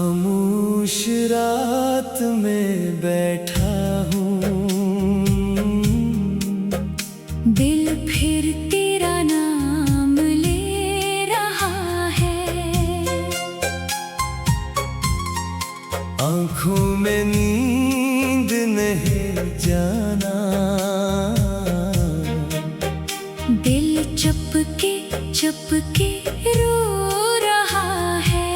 खामोश रात में बैठा हूँ, दिल फिर तेरा नाम ले रहा है। आँखों में नींद नहीं जाना, दिल चुपके चुपके रो रहा है।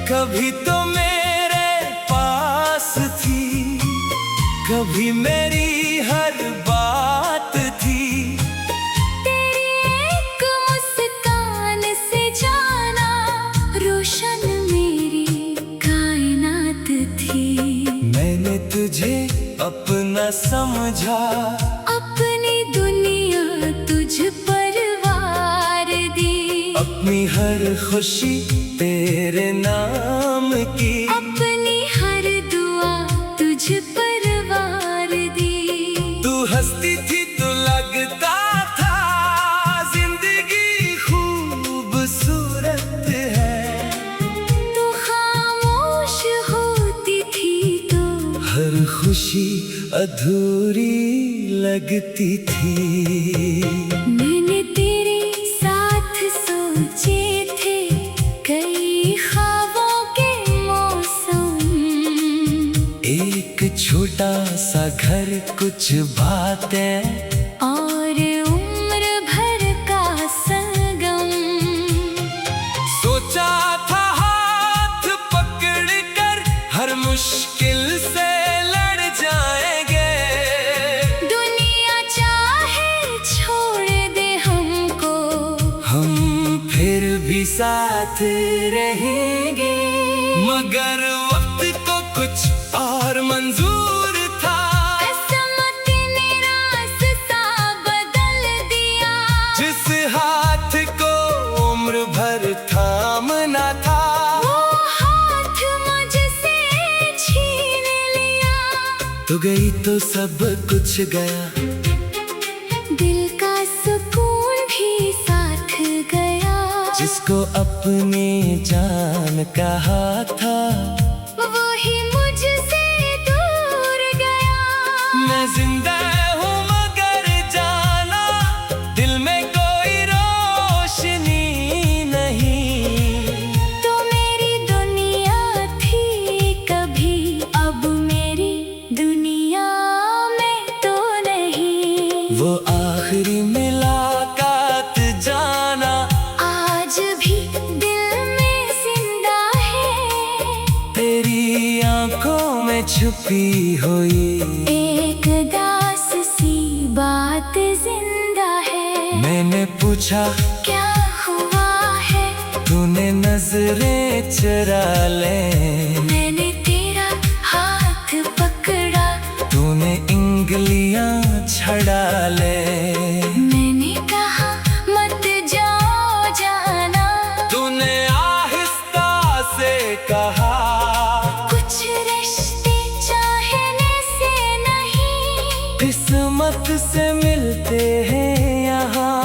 कभी तो मेरे पास थी, कभी मेरी हर बात थी। तेरी एक मुस्कान से जाना रोशन मेरी कायनात थी। मैंने तुझे अपना समझा, अपनी दुनिया तुझ पर वार दी। अपनी हर खुशी तेरे नाम की, अपनी हर दुआ तुझ पर वार दी। तू हंसती थी तो लगता था जिंदगी खूबसूरत है। तू खामोश होती थी तो हर खुशी अधूरी लगती थी। मैंने तेरे साथ सोचे थे कई ख्वाबों के मौसम। एक छोटा सा घर, कुछ बातें और उम्र भर का संगम। सोचा था हाथ पकड़ कर हर मुश्किल से लड़ जाएंगे। दुनिया चाहे छोड़ दे हमको, हम फिर भी साथ रहेंगे। मगर वक्त को कुछ और मंजूर था, किस्मत ने रास्ता बदल दिया। जिस हाथ को उम्र भर थामना था, वो हाथ मुझसे छीन लिया। तो गई तो सब कुछ गया, दिल का सुकून भी साथ गया। जिसको अपनी जान कहा था, वही मुझसे दूर गया। मैं जिंदा हूँ मगर जाना दिल में कोई रोशनी नहीं। तो मेरी दुनिया थी कभी, अब मेरी दुनिया में तो नहीं। वो आखिरी मुलाकात जाना आज भी दिल में जिंदा है। तेरी आंखों में छुपी हुई एक दास सी बात जिंदा है। मैंने पूछा क्या हुआ है, तूने नजरें चुरा ले। मैंने तेरा हाथ पकड़ा, तूने इंगलियां छड़ा ले। मैंने कहा मत जाओ जाना। तूने आहिस्ता से कहा, कुछ रिश्ते चाहने से नहीं, किस्मत से मिलते हैं यहाँ।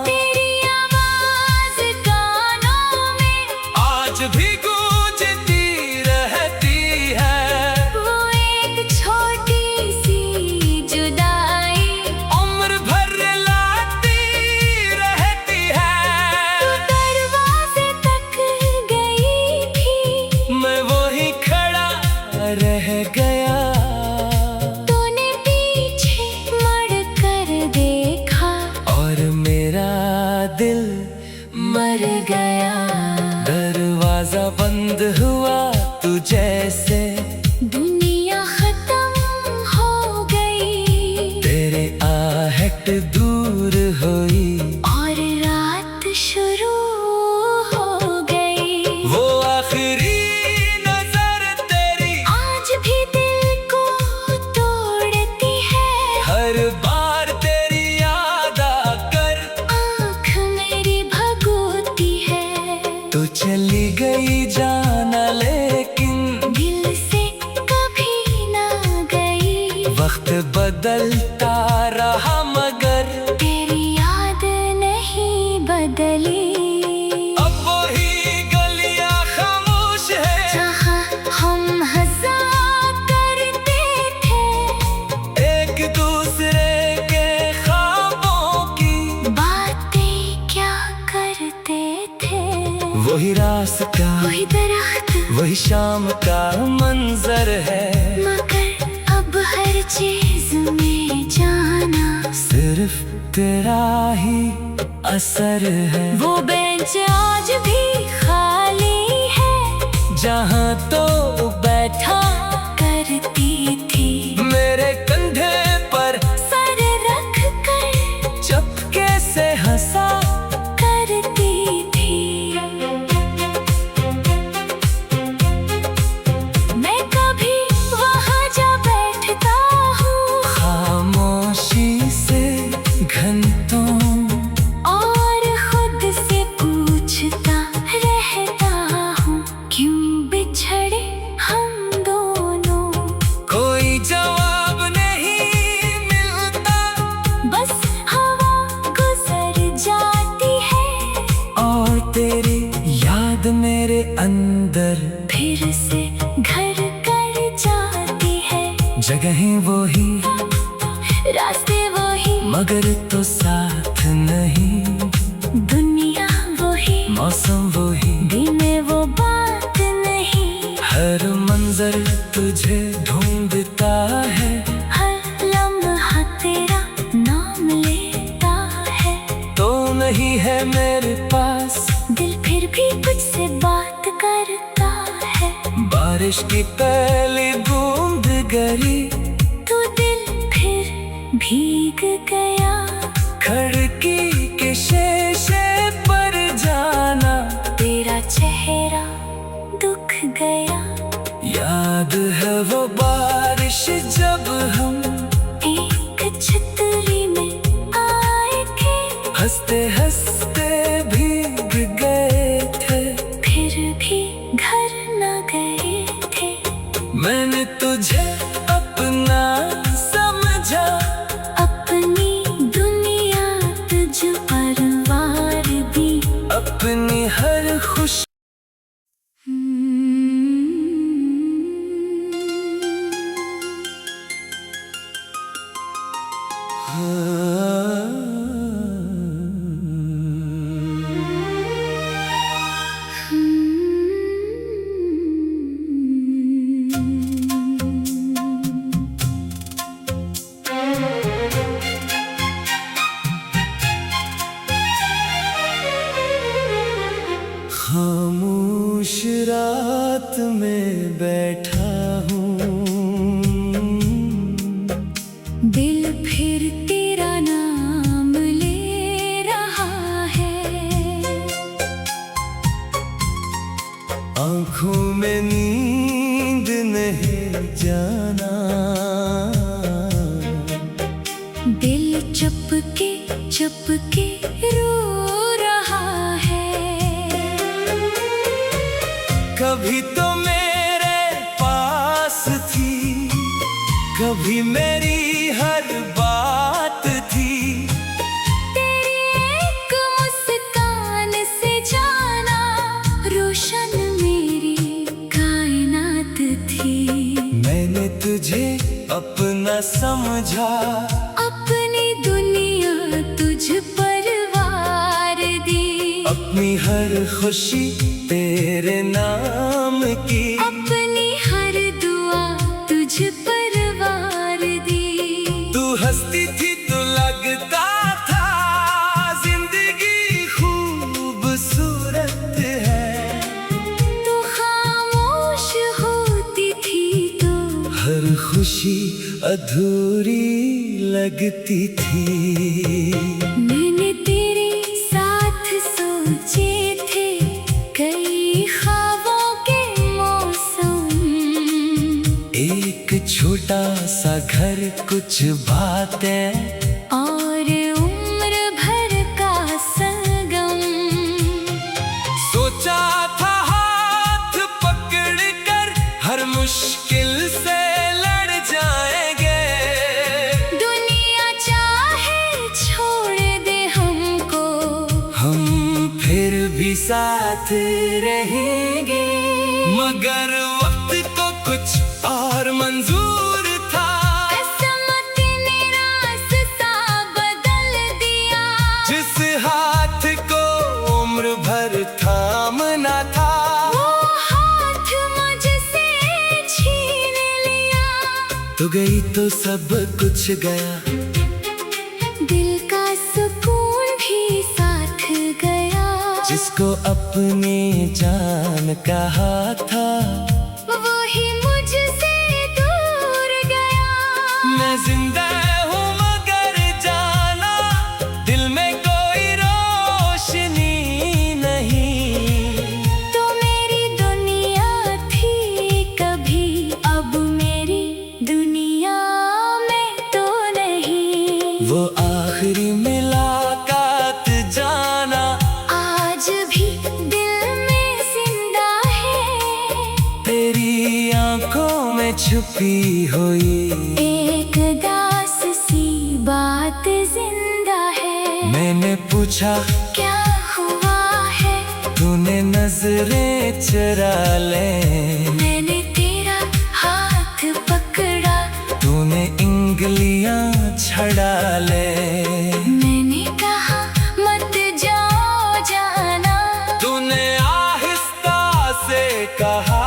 तेरी आवाज कानों में आज भी गूंजती रहती है। वो एक छोटी सी जुदाई उम्र भर लाती रहती है। तू दरवाजे तक गई थी, मैं वही खड़ा रह गया। तूने पीछे मुड़ कर देखा और मेरा दिल मर गया। दरवाजा बंद हुआ तू जैसे, दुनिया खत्म हो गई। तेरे आहट दूर हुई। और रात शुरू हो गई। वो आखिरी नजर तेरी आज भी दिल को तोड़ती है। हर बार तेरी याद आकर आँख मेरी भगोती है। तो चली गई जाना, लेकिन दिल से कभी ना गई। वक्त बदलता रहा मगर तेरी याद नहीं बदली। अब वही गलियां का वही दरख्त, वही शाम का मंजर है। मगर अब हर चीज में जाना सिर्फ तेरा ही असर है। वो बेंच आज भी खाली है जहाँ तो बैठा करती थी, मेरे कंधे पर सर रख कर चपके से हंसा करती थी। मैं कभी वहाँ जा बैठता हूँ खामोशी से घंटों, और खुद से पूछता रहता हूँ क्यों बिछड़े हम दोनों। कोई जवाब नहीं मिलता, बस हवा गुजर जाती है और तेरी याद मेरे अंदर फिर से घर कर जाती है। जगहें वही, रास्ते वही, मगर तो साथ नहीं। दुनिया वही, मौसम वही, दिने वो बात नहीं। हर मंजर तुझे ढूंढता है। हर लम्हा तेरा नाम लेता है। तो नहीं है मेरे पास, दिल फिर भी तुझसे बात करता है। बारिश की पहली बूंद गिरी, तू दिल फिर भीग गया। खिड़की के शीशे पर जाना, तेरा चेहरा दुख गया। याद है वो बारिश जब हम एक छतरी में आए थे, हंसते हंसते भीग गए थे। फिर भी घर न गए थे। मैंने तुझे अपना समझा, अपनी दुनिया तुझ पर वार दी। अपनी हर खुशी खामोश रात में बैठा हूँ, दिल फिर तेरा नाम ले रहा है। आँखों में नींद नहीं जाना, दिल चपके चपके रो रहा है। कभी तो मेरे पास थी, कभी मेरी हर बात थी। तेरी एक मुस्कान से जाना रोशन मेरी कायनात थी। मैंने तुझे अपना समझा, अपनी दुनिया तुझ पर वार दी। अपनी हर खुशी तेरे नाम की। अपनी हर दुआ तुझ पर वार दी। तू हंसती थी तो लगता था जिंदगी खूबसूरत है। तू खामोश होती थी तो हर खुशी अधूरी लगती थी। मैंने तेरे साथ सोचे थे कई ख्वाबों के मौसम। एक छोटा सा घर, कुछ बातें और उम्र भर का संगम। सोचा था हाथ पकड़ कर हर मुश्किल से लड़ जाएंगे। दुनिया चाहे छोड़ दे हमको, हम फिर भी साथ रहेंगे। मगर वक्त को कुछ और मंजूर था। किस्मत ने रास्ता बदल दिया। जिस हाथ को उम्र भर थामना था, तू गई तो सब कुछ गया, दिल का सुकून भी साथ गया। जिसको अपनी जान कहा था वो ही मुझसे दूर गया। मैं जिंदा हूँ मगर जाना दिल में कोई रोशनी नहीं। तो मेरी दुनिया थी कभी, अब मेरी दुनिया में तो नहीं। वो आखिरी मुलाकात जाना आज भी दिल में जिंदा है। तेरी आंखों में छुपी हुई एक दास सी बात जिंदा है। मैंने पूछा क्या हुआ है, तूने नजरें चुरा ले, मैंने तेरा हाथ पकड़ा, तूने इंगलियां छड़ा ले। मैंने कहा मत जाओ जाना, तूने आहिस्ता से कहा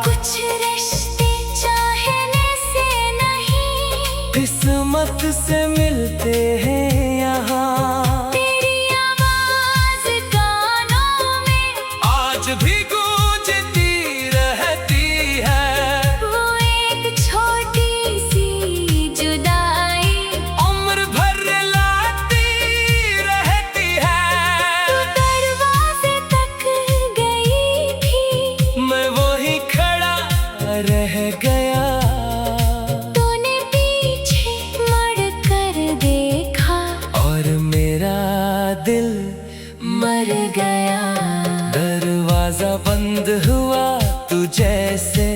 कुछ रिश्ते चाहने से नहीं, किस्मत से मिलते हैं यहाँ। तेरी आवाज कानों में आज भी गूंजती रहती है, वो एक छोटी सी जुदाई उम्र भर लाती रहती है। तू दरवाजे तक गई थी, मैं वही खड़ा रह गया, तूने पीछे मुड़ कर देखा और मेरा दिल मर गया। दरवाजा बंद हुआ तू जैसे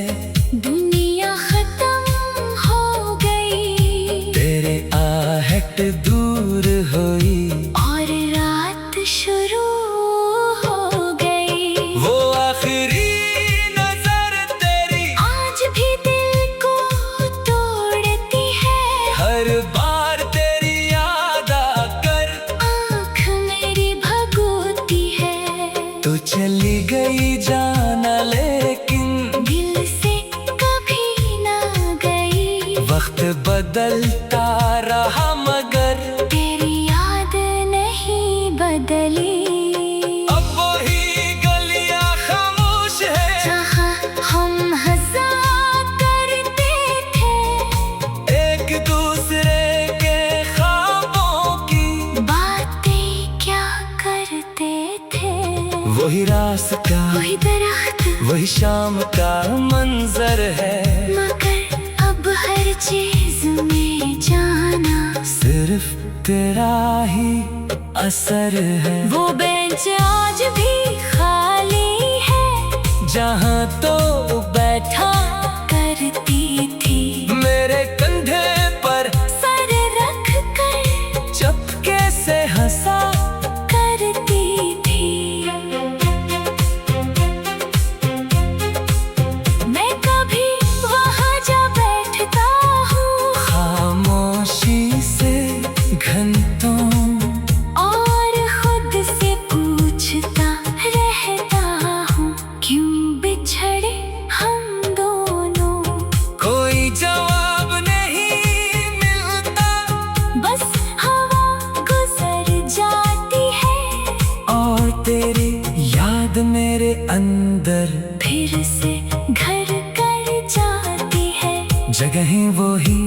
दुनिया खत्म हो गई तेरे आहट दूर हुई, और रात शुरू हो गई। वो आखिरी नजर तेरी आज भी दिल को तोड़ती है, हर बार तेरी याद आकर आँख मेरी भगोती है। तू चली गई जाना लेकिन दिल से कभी ना गई, वक्त बदलता रहा मगर तेरी याद नहीं बदली। अब वही गलियां खामोश है, जहाँ हम हंसा करते थे, एक दूसरे के ख्वाबों की बातें क्या करते थे। वही रास्ता वही दरख्त वही शाम का मंजर है, मगर अब हर चीज में जाना सिर्फ तेरा ही असर है। वो बेंच आज भी खाली है, जहाँ तो बैठा करती थी मेरे कंधे पर सर रख कर चपके से हंसा करती थी। मैं कभी वहाँ जा बैठता हूँ खामोशी से घंटों, और खुद से पूछता रहता हूँ क्यों बिछड़े हम दोनों। कोई जवाब नहीं मिलता, बस हवा गुजर जाती है, और तेरी याद मेरे अंदर फिर से घर कर जाती है। जगहें वही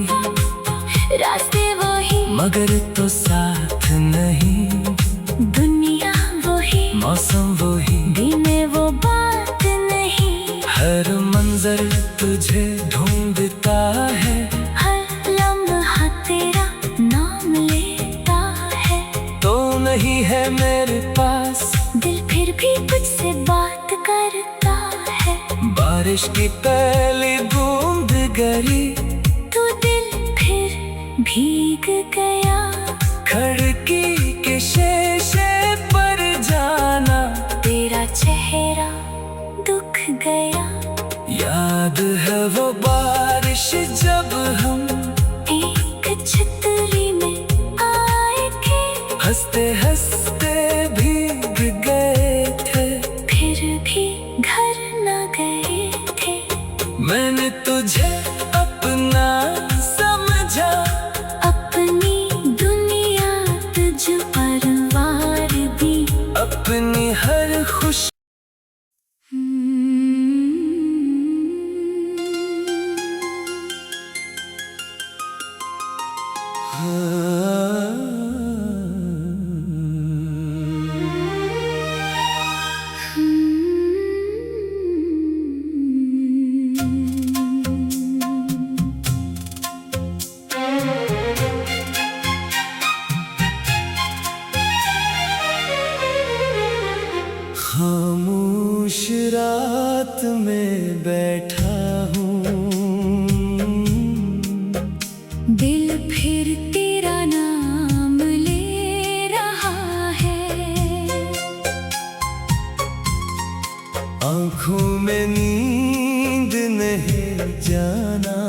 रास्ते वही, मगर तो साथ नहीं, दुनिया वही, मौसम वही, दिने वो बात नहीं। हर मंजर तुझे ढूंढता है, हर लम्हा तेरा नाम लेता है। तो नहीं है मेरे पास दिल फिर भी तुझसे बात करता है। बारिश की पहली बूंद गिरी, तू दिल फिर भीग गया। खिड़की के शीशे पर जाना तेरा चेहरा दुख गया। याद है वो बारिश जब हम एक छतरी में आए थे, हंसते हंसते भीग गए थे। फिर भी घर न गए थे। मैंने तुझे अपना रात में बैठा हूँ, दिल फिर तेरा नाम ले रहा है। आँखों में नींद नहीं जाना,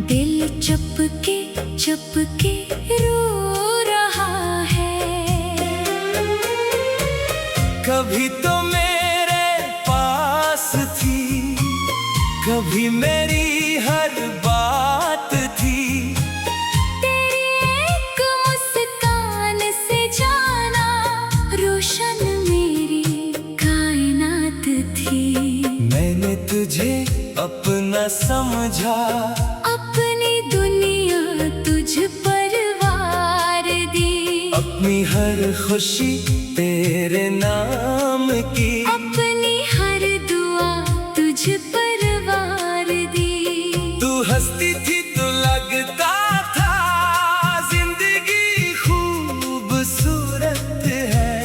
दिल चुपके चुपके रो रहा है। कभी तो मेरे पास थी, कभी मेरी हर बात थी। तेरी एक मुस्कान से जाना रोशन मेरी कायनात थी। मैंने तुझे अपना समझा, अपनी दुनिया तुझ पर वार दी। अपनी हर खुशी तेरे नाम की, अपनी हर दुआ तुझ पर वार दी। तू हंसती थी तो लगता था जिंदगी खूबसूरत है।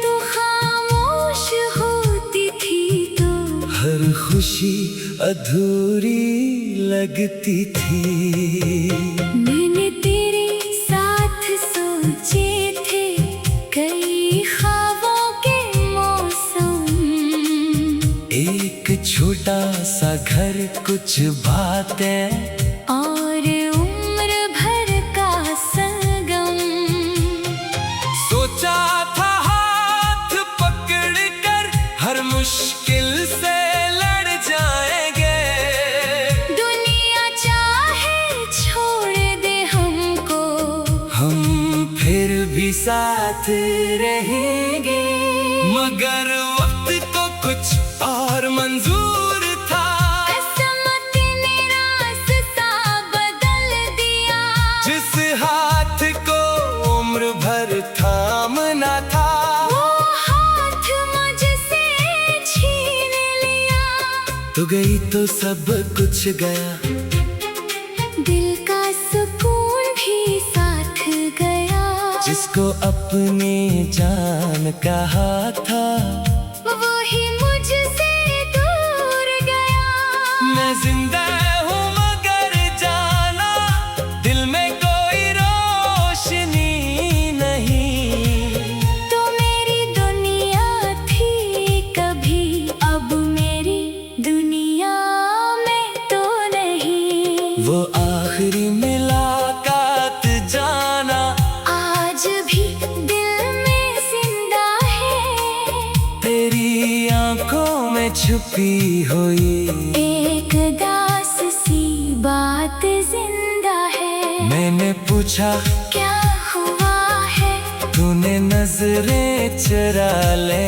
तू खामोश होती थी तो हर खुशी अधूरी लगती थी। मैंने तेरे साथ सोचे थे कई ख्वाबों के मौसम। एक छोटा सा घर, कुछ बातें और उम्र भर का संगम। सोचा था हाथ पकड़ कर हर मुश्किल से लड़ जाएंगे। दुनिया चाहे छोड़ दे हमको, हम फिर भी साथ रहेंगे। मगर वक्त को कुछ और मंजूर था, किस्मत ने रास्ता बदल दिया। जिस हाथ को उम्र भर थामना था, वो हाथ मुझसे छीन लिया। तो गई तो सब कुछ गया, दिल का सुकून भी साथ गया। जिसको अपनी जान कहा था, वो ही मुझसे दूर गया। मैं जिंदा हूँ मगर जाना दिल में कोई रोशनी नहीं। तो मेरी दुनिया थी कभी, अब मेरी दुनिया में तो नहीं। वो आखिरी मुलाकात जाना आज भी दिल में जिंदा है। तेरी आंखों में छुपी हुई एक दास सी बात जिंदा है। मैंने पूछा क्या हुआ है, तूने नजरें चुरा ले।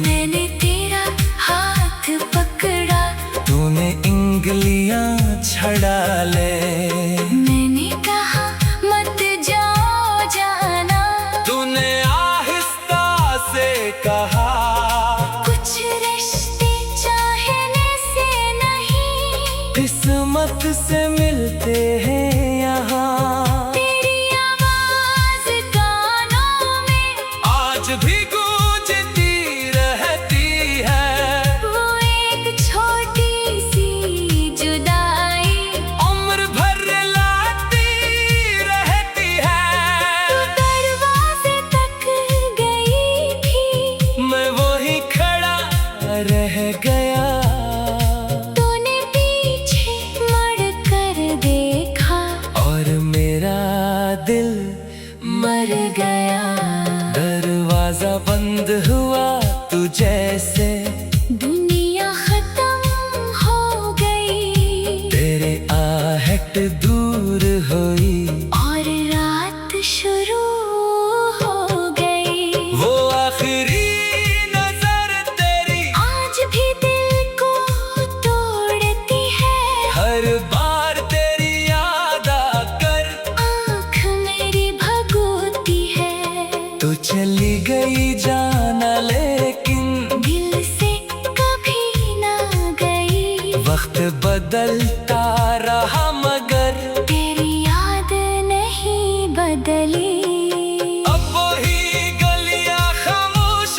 मैंने तेरा हाथ पकड़ा, तूने इंगलियां छड़ा ले। मैंने कहा मत जाओ जाना। तूने आहिस्ता से कहा, कुछ रिश्ते चाहने से नहीं, किस्मत से मिलते हैं यहाँ। तेरी आवाज कानों में आज भी गूंजती रहती है, वो एक छोटी सी जुदाई उम्र भर लाती रहती है। तू दरवाजे तक गई थी, मैं वही खड़ा रह गया। तूने पीछे मुड़ कर देखा और मेरा दिल मर गया। दरवाजा बंद हुआ तू जैसे, दुनिया खत्म हो गई। तेरे आहट दूर हुई। और रात शुरू हो गई। वो आखिरी नजर तेरी आज भी दिल को तोड़ती है। हर बार तेरी याद आकर आँख मेरी भगोती है। तू चली गई जाना, लेकिन दिल से कभी ना गई। वक्त बदलता रहा मगर तेरी याद नहीं बदली। अब वही गलियां खामोश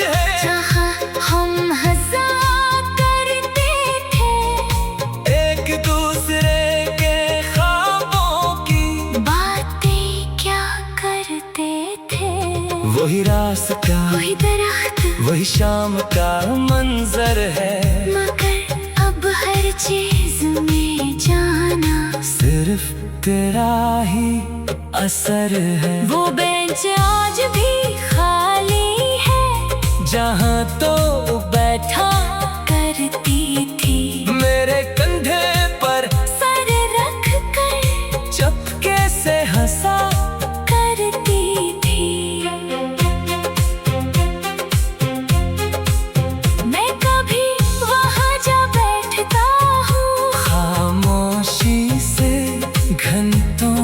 वही शाम का मंजर है, मगर अब हर चीज में जाना सिर्फ तेरा ही असर है। वो बेंच आज भी खाली है, जहाँ तो बैठा करती थी मेरे कंधे पर सर रख कर, चपके से हंसा करती थी। मैं कभी वहाँ जा बैठता हूँ, खामोशी से घंटों,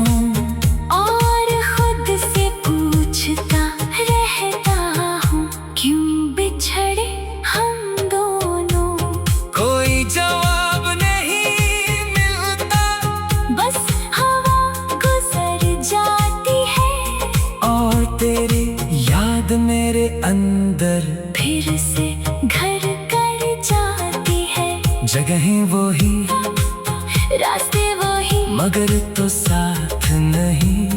और खुद से पूछता रहता हूँ, क्यों बिछड़े हम दोनों। कोई जवाब नहीं मिलता, बस हवा गुजर जाती है, और तेरी याद मेरे अंदर फिर से घर कर जाती है। जगहें वही, रास्ते वही, मगर तो साथ नहीं।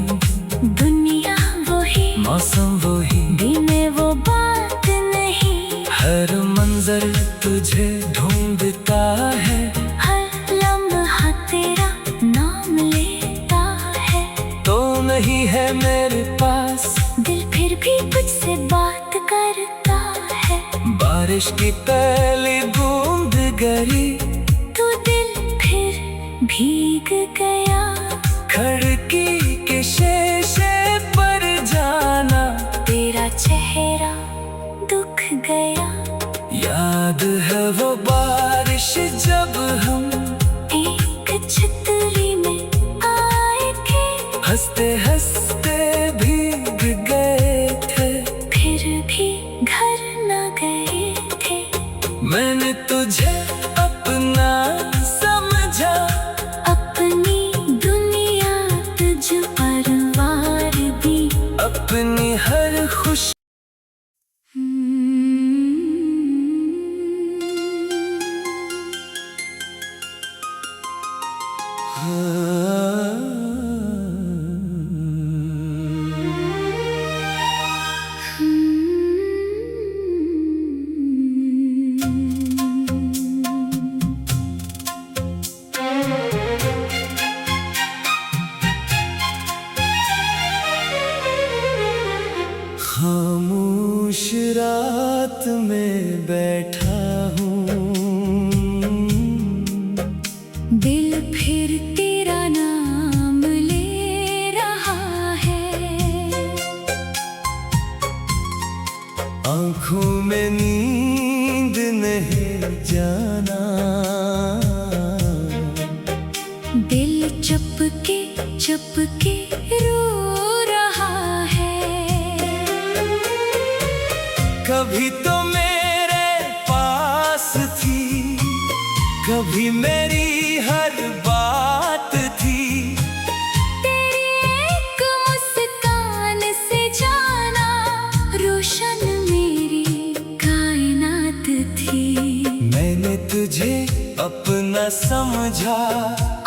दुनिया वही, मौसम वही, दिने वो बात नहीं। हर मंजर तुझे ढूंढता है, हर लम्हा तेरा नाम लेता है। तो नहीं है मेरे पास, दिल फिर भी तुझसे बात करता है। बारिश की पहली बूंद गिरी, तू दिल फिर भीग गया। खिड़की के शीशे पर जाना, तेरा चेहरा दुख गया। याद है वो बारिश जब हम एक छतरी में आए थे, हंसते हंसते भीग गए थे। फिर भी घर न गए थे। मैंने तुझे अपना समझा, अपनी दुनिया तुझ पर वार दी। अपनी हर खुशी खामोश रात में बैठा हूँ, दिल फिर तेरा नाम ले रहा है। आँखों में नींद नहीं जाना, दिल चुपके चुपके रो रहा है। कभी तो मेरे पास थी, कभी मेरी हर बात थी। तेरी एक मुस्कान से जाना, रोशन मेरी कायनात थी। मैंने तुझे अपना समझा,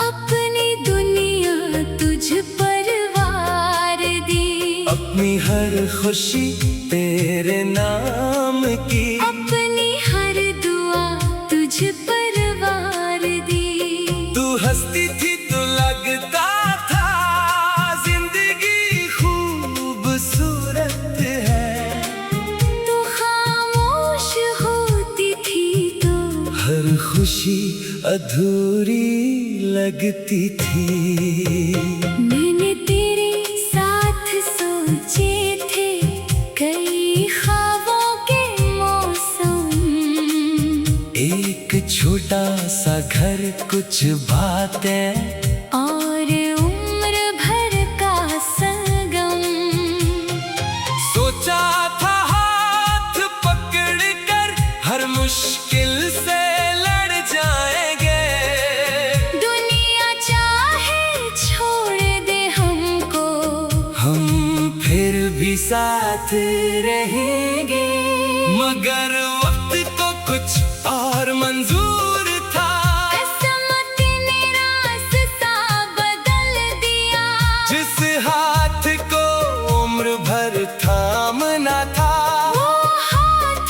अपनी दुनिया तुझ पर वार दी। अपनी हर खुशी तेरे नाम की, अपनी हर दुआ तुझ पर वार दी। तू हंसती थी तो लगता था जिंदगी खूबसूरत है। तू खामोश होती थी तो हर खुशी अधूरी लगती थी। मैंने तेरे साथ सोचे थे कई ख्वाबों के मौसम। एक छोटा सा घर, कुछ बातें, और उम्र भर का संगम। सोचा था हाथ पकड़ कर हर मुश्किल से लड़ जाएंगे। दुनिया चाहे छोड़ दे हमको, हम फिर भी साथ रहेंगे। मगर वक्त को कुछ और मंजूर था, किस्मत ने रास्ता बदल दिया। जिस हाथ को उम्र भर थामना था, वो हाथ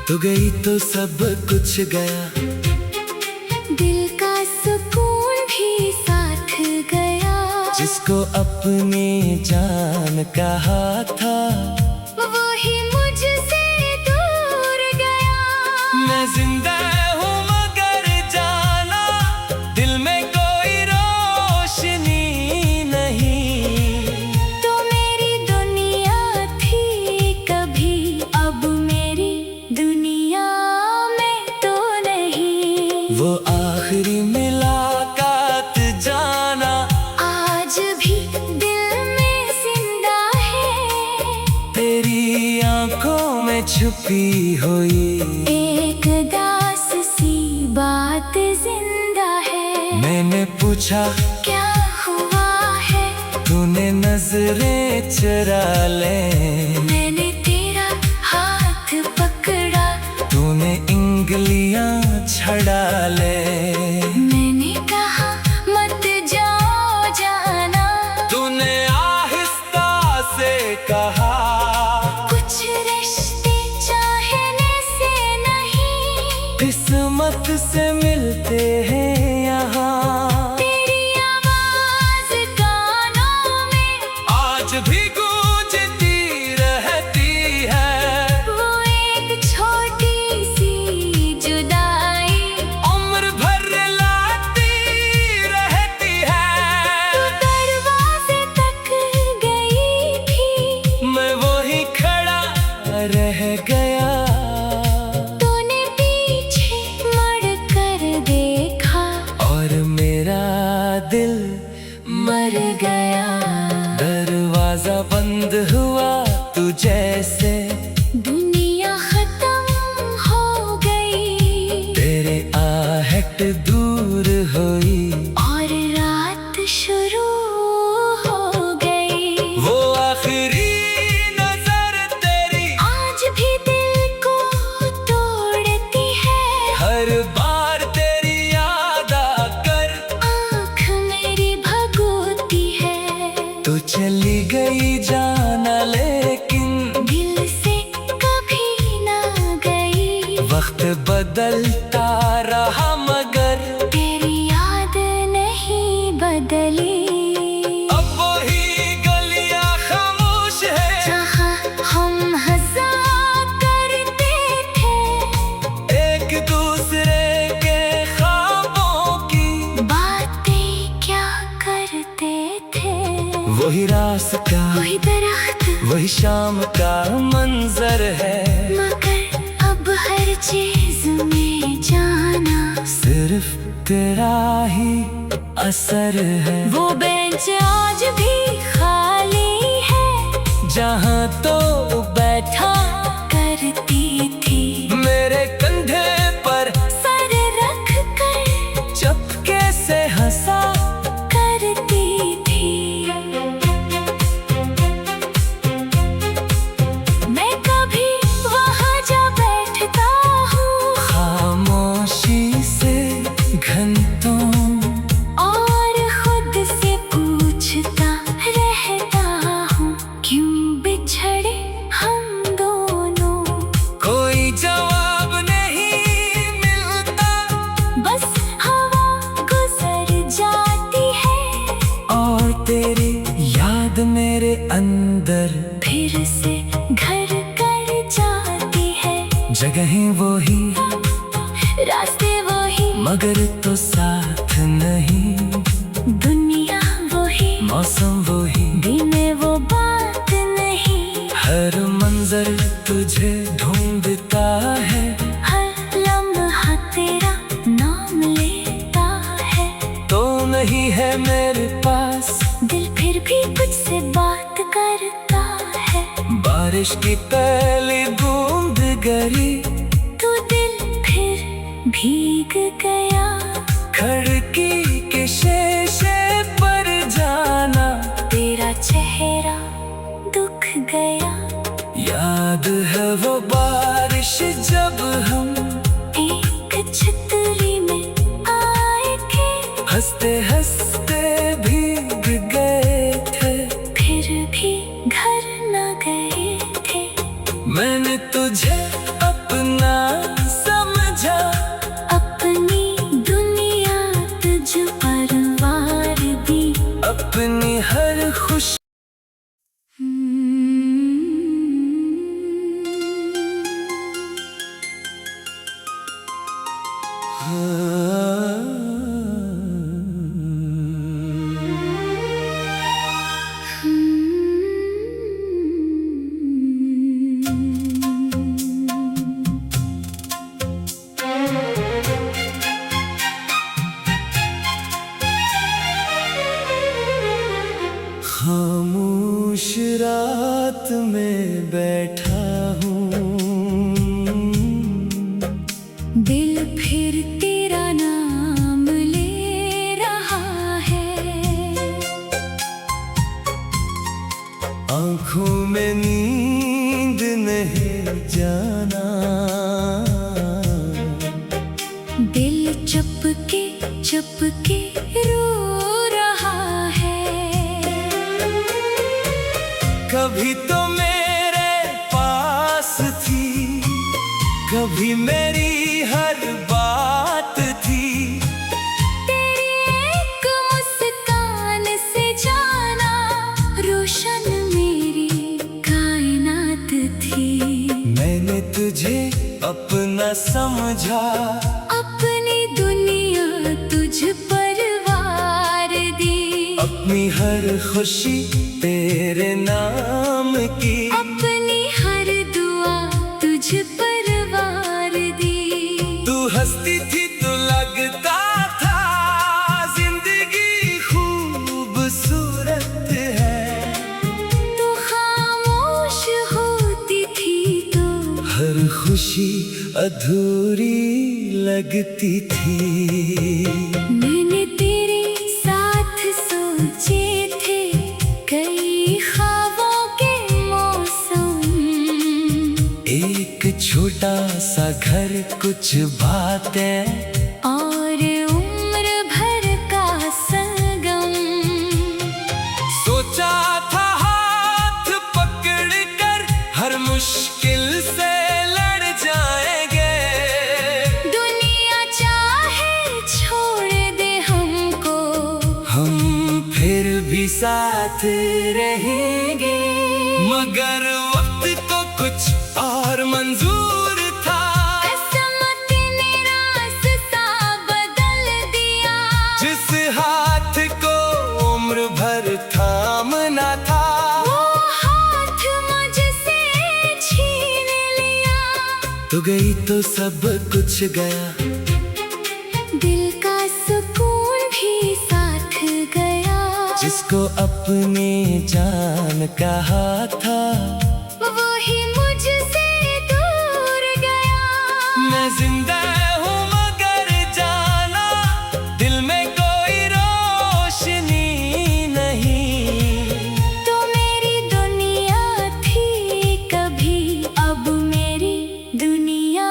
तू गई तो सब कुछ गया, दिल का सुकून भी साथ गया। जिसको अपनी जान कहा था वही मुझसे दूर गया। मैं जिंदा हूँ मगर जाना दिल में कोई रोशनी नहीं। तो मेरी दुनिया थी कभी, अब मेरी दुनिया में तो नहीं। वो आखिरी मुलाकात जाना आज भी दिल में जिंदा है। तेरी आंखों में छुपी हुई एक दास सी बात जिंदा है। मैंने पूछा क्या हुआ है, तूने नजरें चुरा ले, मैंने तेरा हाथ पकड़ा, तूने इंगलियां छड़ा ले। मैंने कहा मत जाओ जाना, तूने आहिस्ता से कहा कुछ रिश्ते चाहने से नहीं, किस्मत से मिलते हैं यहाँ। तेरी आवाज कानों में आज भी गूंजती रहती है, वो एक छोटी सी जुदाई उम्र भर लाती रहती है। तू दरवाजे तक गई थी, मैं वही खड़ा रह गया। तूने पीछे मुड़ कर देखा और मेरा दिल मर गया। दरवाजा बंद हुआ तू जैसे दुनिया खत्म हो गई तेरे आहट दूर हुई और रात शुरू हो गई। वो आखिरी नजर तेरी आज भी दिल को तोड़ती है, हर बार तेरी याद आकर आँख मेरी भगोती है। तू चली गई जाना लेकिन दिल से कभी ना गई, वक्त बदलता रहा मगर तेरी याद नहीं बदली। अब वही गलियां खामोश है, जहाँ हम हंसा करते थे, एक दूसरे के ख्वाबों की बातें क्या करते थे। वही रास्ता वही दरख्त वही शाम का मंजर है, मगर अब हर चीज में जाना सिर्फ तेरा ही असर है। वो बेंच आज भी खाली है, जहाँ तो बैठा करती थी मेरे कंधे पर सर रख कर चुपके से हंसा करती थी। मैं कभी वहाँ जा बैठता हूँ खामोशी से घंटों और खुद से पूछता रहता हूँ, क्यों बिछड़े हम दोनों। कोई जवाब नहीं मिलता बस हवा गुजर जाती है और तेरी याद मेरे अंदर फिर से घर कर जाती है। जगहें वही रास्ते वही मगर तो साथ नहीं, दुनिया वही मौसम वही दिन में वो बात नहीं। हर मंजर तुझे ढूंढता है, हर लम्हा तेरा नाम लेता है। तो नहीं है मेरे पास दिल फिर भी तुझसे बात करता है। बारिश की पहली बूंद गिरी, तू दिल फिर भीग गया। खिड़की के शीशे पर जाना तेरा चेहरा दुख गया। याद है वो बारिश जब हम एक छतरी में आए थे, हंसते हंसते भीग गए थे। फिर भी घर न गए थे। मैंने तुझे अपना बैठा हूँ। दिल फिर तेरा नाम ले रहा है। आँखों में नींद नहीं जाना, दिल चुपके चुपके रो रहा है। कभी तो मेरे पास थी, कभी मेरी हर बात थी। तेरी एक मुस्कान से जाना रोशन मेरी कायनात थी। मैंने तुझे अपना समझा, अपनी दुनिया तुझ पर वार दी। अपनी हर खुशी तेरे नाम की, अपनी हर दुआ तुझ पर वार दी। तू हंसती थी तो लगता था जिंदगी खूबसूरत है। तू खामोश होती थी तो हर खुशी अधूरी लगती थी। मैंने तेरे साथ सोचे थे कई ख्वाबों के मौसम। एक छोटा सा घर, कुछ बातें और उम्र भर का संगम। सोचा था हाथ पकड़ कर हर मुश्किल से लड़ जाएंगे। दुनिया चाहे छोड़ दे हमको, हम फिर भी साथ रहेंगे। मगर वक्त को कुछ और मंजूर था, किस्मत ने रास्ता बदल दिया। जिस हाथ को उम्र भर थामना था, वो हाथ मुझसे छीन लिया। तो गई तो सब कुछ गया, दिल का सुकून भी साथ गया। जिसको अपनी जान कहा था, वही मुझसे दूर गया। मैं जिंदा हूँ मगर जाना दिल में कोई रोशनी नहीं। तो मेरी दुनिया थी कभी, अब मेरी दुनिया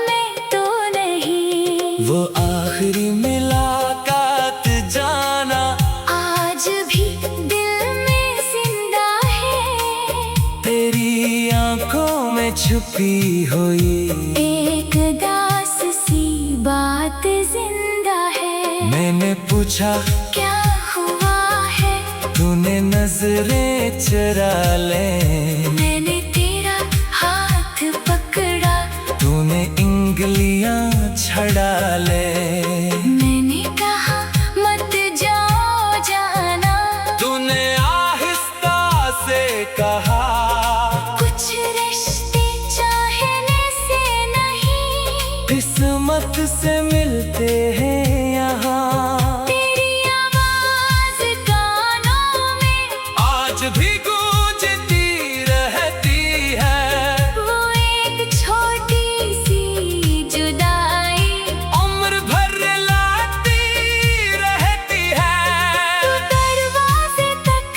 में तो नहीं। वो आखिरी मुलाकात जाना आज भी दिल में जिंदा है। तेरी आंखों में छुपी हुई एक दास सी बात जिंदा है। मैंने पूछा क्या हुआ है, तूने नजरें चुरा ले। मैंने तेरा हाथ पकड़ा, तूने इंगलियां छड़ा ले। मैंने कहा मत जाओ जाना। तूने आहिस्ता से कहा, कुछ रिश्ते चाहने से नहीं, किस्मत से मिलते हैं यहाँ। तेरी आवाज कानों में आज भी गूंजती रहती है। वो एक छोटी सी जुदाई उम्र भर लाती रहती है। तू दरवाजे तक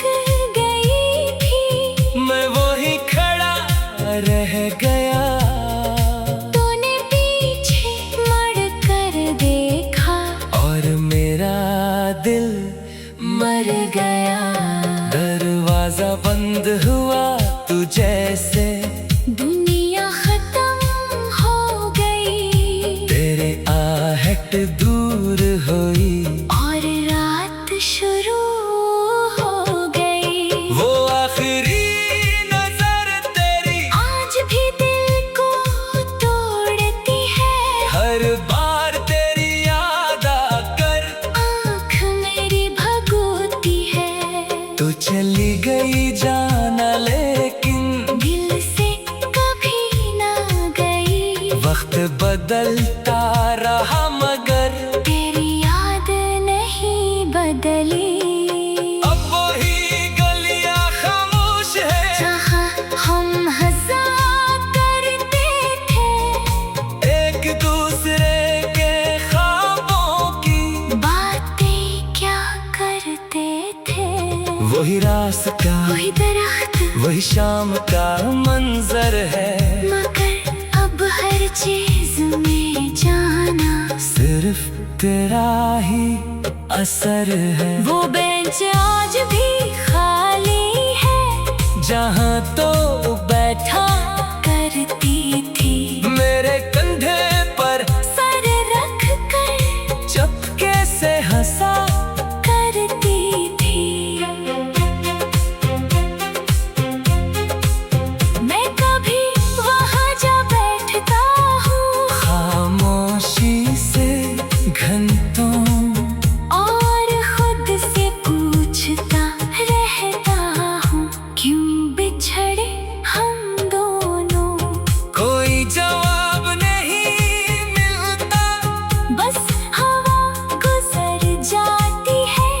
गई थी, मैं वही खड़ा रह गया। तूने पीछे मुड़ कर देखा और मेरा दिल मर गया। दरवाजा बंद हुआ तू जैसे, दुनिया खत्म हो गई। तेरे आहट दूर हुई। और रात शुरू हो गई। वो आखिरी नजर तेरी आज भी दिल को तोड़ती है। हर बार तेरी याद आकर आँख मेरी भगोती है। तो चली गई जाना, लेकिन दिल से कभी ना गई। वक्त बदलता रहा मगर तेरी याद नहीं बदली। अब वही गलियां खामोश है। जहाँ हम वही शाम का मंजर है, मगर अब हर चीज में जाना सिर्फ तेरा ही असर है। वो बेंच आज भी खाली है, जहाँ तो बैठा करती थी मेरे कंधे पर सर रख कर चपके से हंसा करती थी। मैं कभी वहाँ जा बैठता हूँ खामोशी से घंटों, और खुद से पूछता रहता हूँ क्यों बिछड़े हम दोनों। कोई जवाब नहीं मिलता, बस हवा गुजर जाती है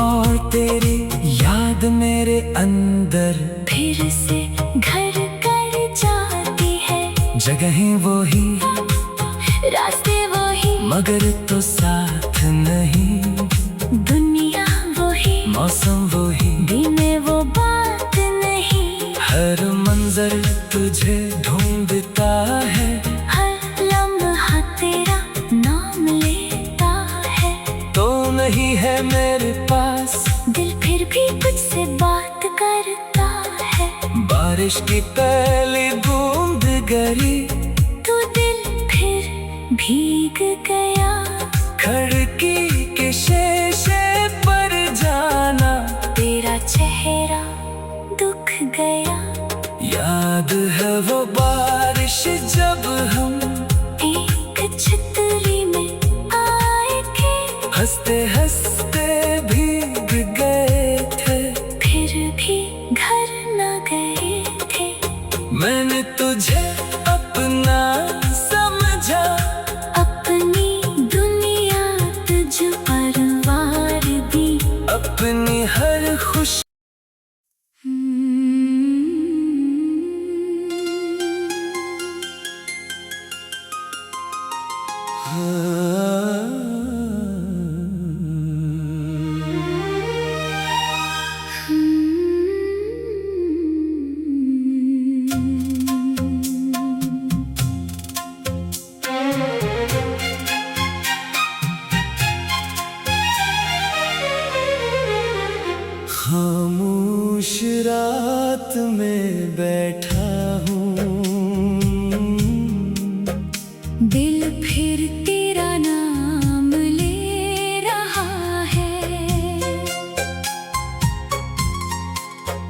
और तेरी याद मेरे अंदर फिर से घर कर जाती है। जगहें वो ही रास्ते वही मगर तो साथ नहीं, दुनिया वही मौसम वो ही दिल में वो बात नहीं। हर मंजर तुझे ढूंढता है, हर लम्हा तेरा नाम लेता है। तो नहीं है मेरे पास दिल फिर भी तुझसे बात करता है। बारिश की पहली बूंद गिरी, तू दिल फिर भीग गया। खिड़की के शीशे पर जाना, तेरा चेहरा दुख गया। याद है वो बारिश जब हम एक छतरी में आए थे, हंसते हंसते भीग गए थे। फिर भी घर न गए थे। मैंने तुझे अपना समझा, अपनी दुनिया तुझ पर वार दी। अपनी हर खुशी खामोश रात में बैठा हूँ, दिल फिर तेरा नाम ले रहा है।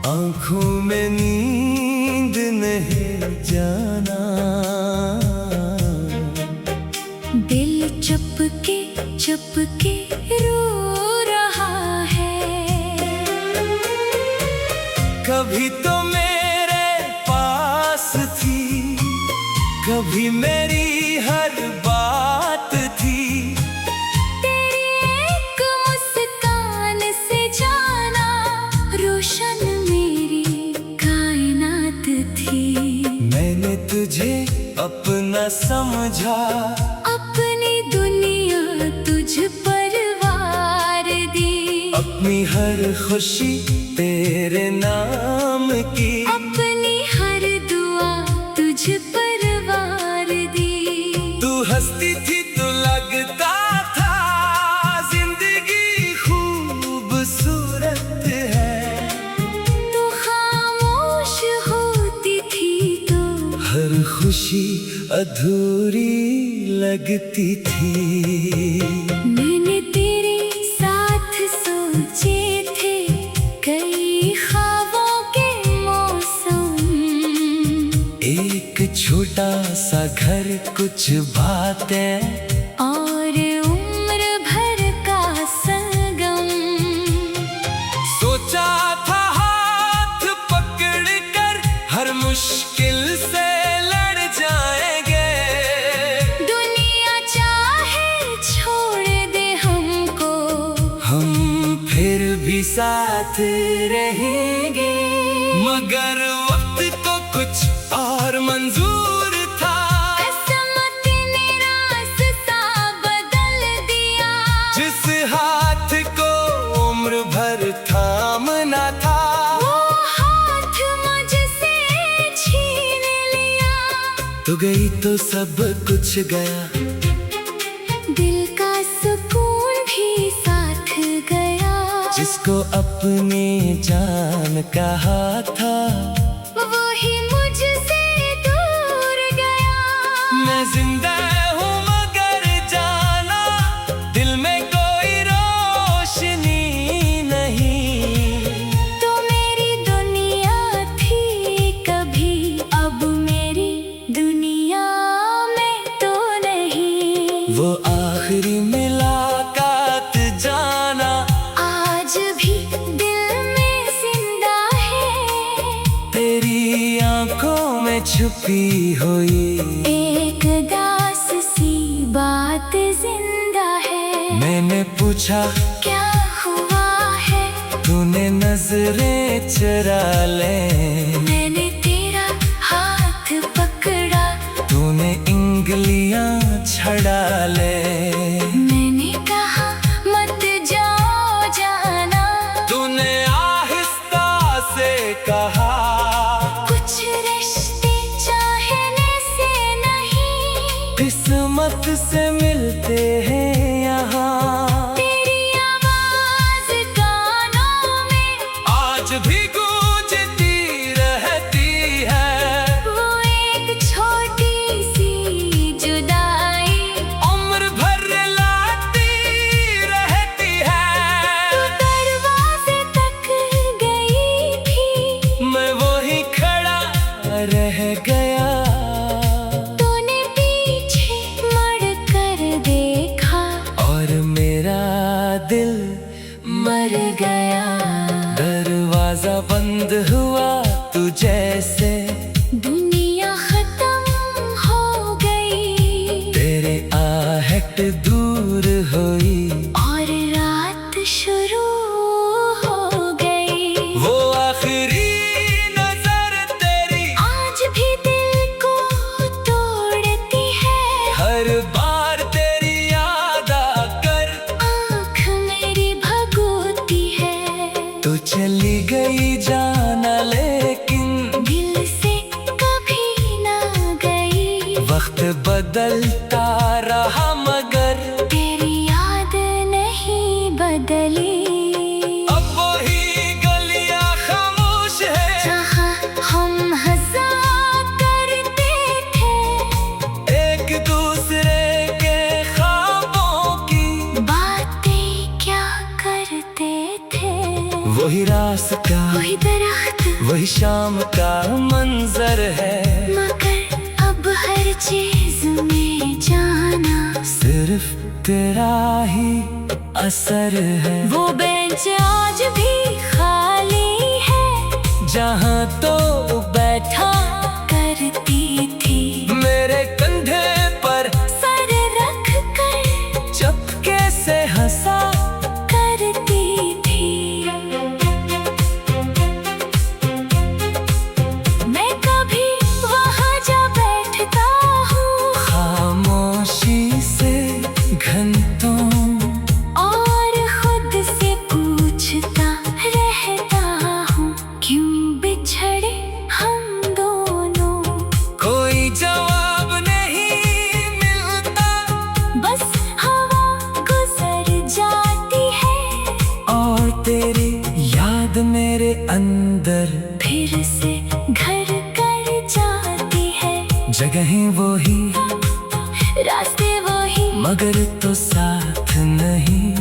आँखों में नींद नहीं जाना, दिल चुपके चुपके रो रहा है। कभी तो मेरे पास थी, कभी मेरी हर बात थी। तेरी एक मुस्कान से जाना रोशन मेरी कायनात थी। मैंने तुझे अपना समझा, अपनी दुनिया तुझ पर वार दी। अपनी हर खुशी तेरे नाम की, अपनी हर दुआ तुझ पर वार दी। तू हंसती थी तो लगता था जिंदगी खूबसूरत है। तू खामोश होती थी तो हर खुशी अधूरी लगती थी। मैंने तेरे साथ सोचे थे कई ख्वाबों के मौसम। एक छोटा सा घर, कुछ बातें और उम्र भर का संगम। सोचा था हाथ पकड़ कर हर मुश्किल से लड़ जाएंगे। दुनिया चाहे छोड़ दे हमको, हम फिर भी साथ रहेंगे। मगर वक्त को कुछ और मंजूर था, किस्मत ने रास्ता बदल दिया। जिस हाथ को उम्र भर थामना था, वो हाथ तू गई तो सब कुछ गया, दिल का सुकून भी साथ गया। जिसको अपनी जान कहा था वो ही मुझसे दूर गया। मैं जिंदा हूँ मगर जाना दिल में कोई रोशनी नहीं। तो मेरी दुनिया थी कभी, अब मेरी दुनिया में तो नहीं। वो आखिरी मुलाकात जाना आज भी दिल में जिंदा है, तेरी आंखों में छुपी हुई एक दास सी बात जिंदा है। मैंने पूछा क्या हुआ है, तूने नजरें चुरा ले, मैंने तेरा हाथ पकड़ा, तूने इंगलियां छड़ा ले। मैंने कहा मत जाओ जाना, तूने आहिस्ता से कहा कुछ रिश्ते चाहने से नहीं, किस्मत से मिलते हैं यहाँ। तेरी आवाज कानों में आज भी गूंजती रहती है, वो एक छोटी सी जुदाई उम्र भर लाती रहती है। तू दरवाजे तक गई थी, मैं वही खड़ा रह गया, तूने पीछे मुड़ कर देखा और मेरा दिल मर गया। दरवाजा बंद हुआ तू जैसे दुनिया खत्म हो गई, तेरे आहट दूर हुई, और रात शुरू हो गई। वो आखिरी नजर तेरी आज भी दिल को तोड़ती है, हर बार तेरी याद आकर आँख मेरी भगोती है। तू चली गई जाना लेकिन दिल से कभी ना गई, वक्त बदलता रहा मगर तेरी याद नहीं बदली। अब वही गलियां खामोश है, जहाँ हम हंसा करते थे, एक दूसरे के ख्वाबों की बातें क्या करते थे। वही रास्ता वही दरख्त वही शाम का मंजर है, मगर अब हर चीज में जाना सिर्फ तेरा ही असर है। वो बेंच आज भी खाली है, जहाँ तो बैठा करती थी मेरे कंधे पर सर रख कर, चपके से हंसा करती थी। मैं कभी वहाँ जा बैठता हूँ, खामोशी से घंटों, और खुद से पूछता रहता हूँ, क्यों बिछड़े हम दोनों। कोई जवाब नहीं मिलता, बस हवा गुजर जाती है, और तेरी याद मेरे अंदर फिर से घर कर जाती है। जगहें वही रास्ते वही, मगर तो साथ नहीं,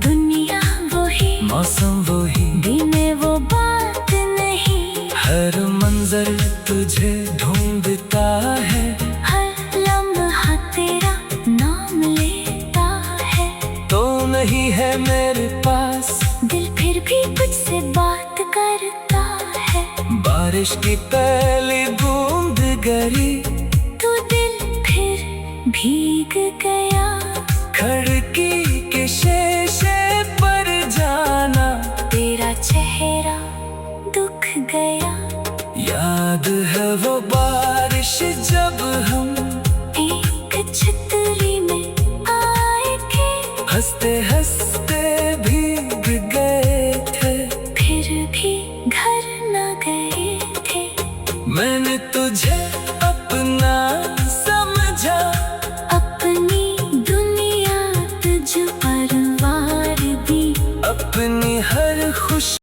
दुनिया वही, मौसम वही, दिने वो बात नहीं। हर मंजर तुझे ढूंढता है, हर लम्हा तेरा नाम लेता है। तो नहीं है मेरे पास, दिल फिर भी कुछ से बात करता है। बारिश की पहली बूंद गिरी, तू दिल फिर भीग गया, खिड़की के शीशे पर जाना तेरा चेहरा दुख गया। याद है वो बारिश जब हम एक छतरी में आए थे, हंसते हंसते भीग गए थे। फिर भी घर न गए थे। मैंने तुझे अपने ना